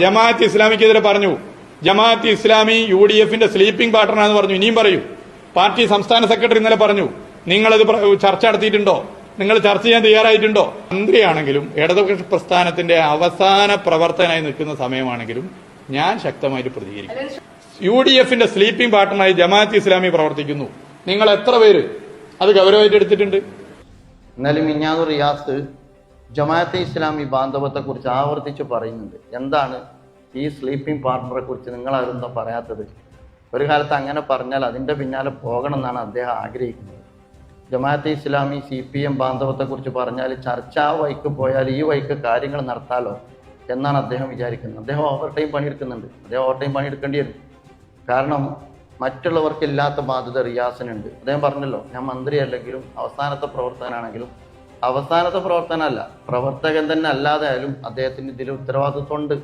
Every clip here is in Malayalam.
ജമാഅത്ത് ഇസ്ലാമിക്കെതിരെ പറഞ്ഞു. ജമാഅത്ത് ഇസ്ലാമി UDFന്റെ സ്ലീപ്പിംഗ് പാർട്ണറാണെന്ന് പറഞ്ഞു. ഇനിയും പറയൂ. പാർട്ടി സംസ്ഥാന സെക്രട്ടറി ഇന്നലെ പറഞ്ഞു, നിങ്ങളത് ചർച്ച നടത്തിയിട്ടുണ്ടോ, നിങ്ങൾ ചർച്ച ചെയ്യാൻ തയ്യാറായിട്ടുണ്ടോ? മന്ത്രിയാണെങ്കിലും ഇടതുപക്ഷ പ്രസ്ഥാനത്തിന്റെ അവസാന പ്രവർത്തകനായി നിൽക്കുന്ന സമയമാണെങ്കിലും ഞാൻ ശക്തമായിട്ട് പ്രതികരിക്കും. UDFന്റെ സ്ലീപ്പിംഗ് പാർട്ണറായി ജമാഅത്ത് ഇസ്ലാമി പ്രവർത്തിക്കുന്നു. നിങ്ങൾ എത്ര പേര് അത് ഗൗരവമായിട്ട് എടുത്തിട്ടുണ്ട്? ഇന്നലെ മിഞ്ഞാന്ന് റിയാസ് ജമാഅത്തെ ഇസ്ലാമി ബാന്ധവത്തെ കുറിച്ച് ആവർത്തിച്ച് പറയുന്നുണ്ട്. എന്താണ് ഈ സ്ലീപ്പിംഗ് പാർട്ണറെ കുറിച്ച് നിങ്ങളാരും എന്താ പറയാത്തത്? ഒരു കാലത്ത് അങ്ങനെ പറഞ്ഞാൽ അതിൻ്റെ പിന്നാലെ പോകണം എന്നാണ് അദ്ദേഹം ആഗ്രഹിക്കുന്നത്. ജമാഅത്തെ ഇസ്ലാമി CPM ബാന്ധവത്തെ കുറിച്ച് പറഞ്ഞാൽ ചർച്ച ആ വഴിക്ക് പോയാൽ ഈ വഴിക്ക് കാര്യങ്ങൾ നടത്താലോ എന്നാണ് അദ്ദേഹം വിചാരിക്കുന്നത്. അദ്ദേഹം ഓവർ ടൈം പണിയെടുക്കുന്നുണ്ട്. അദ്ദേഹം ഓവർ ടൈം പണിയെടുക്കേണ്ടി വരും. കാരണം മറ്റുള്ളവർക്കില്ലാത്ത ബാധ്യത റിയാസിനുണ്ട്. അദ്ദേഹം പറഞ്ഞല്ലോ, ഞാൻ മന്ത്രി അല്ലെങ്കിലും അവസാനത്തെ പ്രവർത്തകനാണെങ്കിലും, അവസാനത്തെ പ്രവർത്തനമല്ല, പ്രവർത്തകൻ തന്നെ അല്ലാതെ ആയാലും അദ്ദേഹത്തിന് ഇതിൽ ഉത്തരവാദിത്വമുണ്ട്.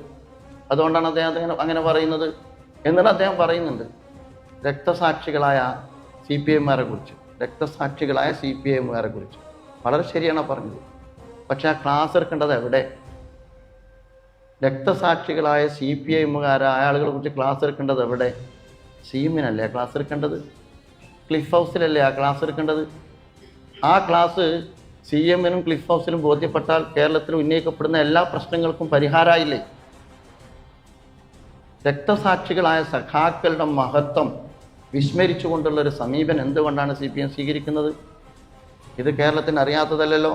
അതുകൊണ്ടാണ് അദ്ദേഹം അങ്ങനെ പറയുന്നത്. എന്നിട്ട് അദ്ദേഹം പറയുന്നുണ്ട് രക്തസാക്ഷികളായ CPMമാരെ കുറിച്ച്, രക്തസാക്ഷികളായ CPMമാരെ കുറിച്ച് വളരെ ശരിയാണ് പറഞ്ഞത്. പക്ഷെ ആ ക്ലാസ് എടുക്കേണ്ടത് എവിടെ? രക്തസാക്ഷികളായ CPMകാരായ ആളുകളെ കുറിച്ച് ക്ലാസ് എടുക്കേണ്ടത് എവിടെ? സീമിനല്ലേ ക്ലാസ് എടുക്കേണ്ടത്? ക്ലിഫ് ഹൗസിലല്ലേ ആ ക്ലാസ് എടുക്കേണ്ടത്? ആ ക്ലാസ് CMനും ക്ലിഫ് ഹൗസിലും ബോധ്യപ്പെട്ടാൽ കേരളത്തിൽ ഉന്നയിക്കപ്പെടുന്ന എല്ലാ പ്രശ്നങ്ങൾക്കും പരിഹാരമായില്ലേ? രക്തസാക്ഷികളായ സഖാക്കളുടെ മഹത്വം വിസ്മരിച്ചുകൊണ്ടുള്ള ഒരു സമീപനം എന്തുകൊണ്ടാണ് CPM സ്വീകരിക്കുന്നത്? ഇത് കേരളത്തിന് അറിയാത്തതല്ലല്ലോ.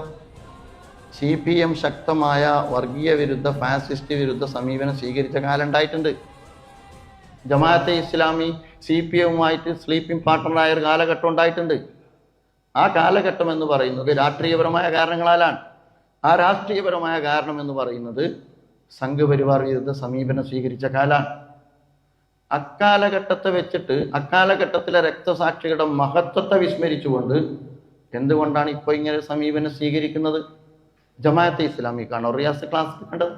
CPM ശക്തമായ വർഗീയ വിരുദ്ധ, ഫാസിസ്റ്റ് വിരുദ്ധ സമീപനം സ്വീകരിച്ച കാലം ഉണ്ടായിട്ടുണ്ട്. ജമാഅത്തെ ഇസ്ലാമി CPMവുമായിട്ട് സ്ലീപ്പിംഗ് പാർട്ണറായ ഒരു കാലഘട്ടം ഉണ്ടായിട്ടുണ്ട്. ആ കാലഘട്ടം എന്ന് പറയുന്നത് രാഷ്ട്രീയപരമായ കാരണങ്ങളാലാണ്. ആ രാഷ്ട്രീയപരമായ കാരണം എന്ന് പറയുന്നത് സംഘപരിവാർ വിരുദ്ധ സമീപനം സ്വീകരിച്ച കാലാണ്. അക്കാലഘട്ടത്തെ വെച്ചിട്ട് അക്കാലഘട്ടത്തിലെ രക്തസാക്ഷികളുടെ മഹത്വത്തെ വിസ്മരിച്ചുകൊണ്ട് എന്തുകൊണ്ടാണ് ഇപ്പോൾ ഇങ്ങനെ സമീപനം സ്വീകരിക്കുന്നത്? ജമാഅത്തെ ഇസ്ലാമിക്കാണോ റിയാസ് ക്ലാസ് എടുക്കേണ്ടത്?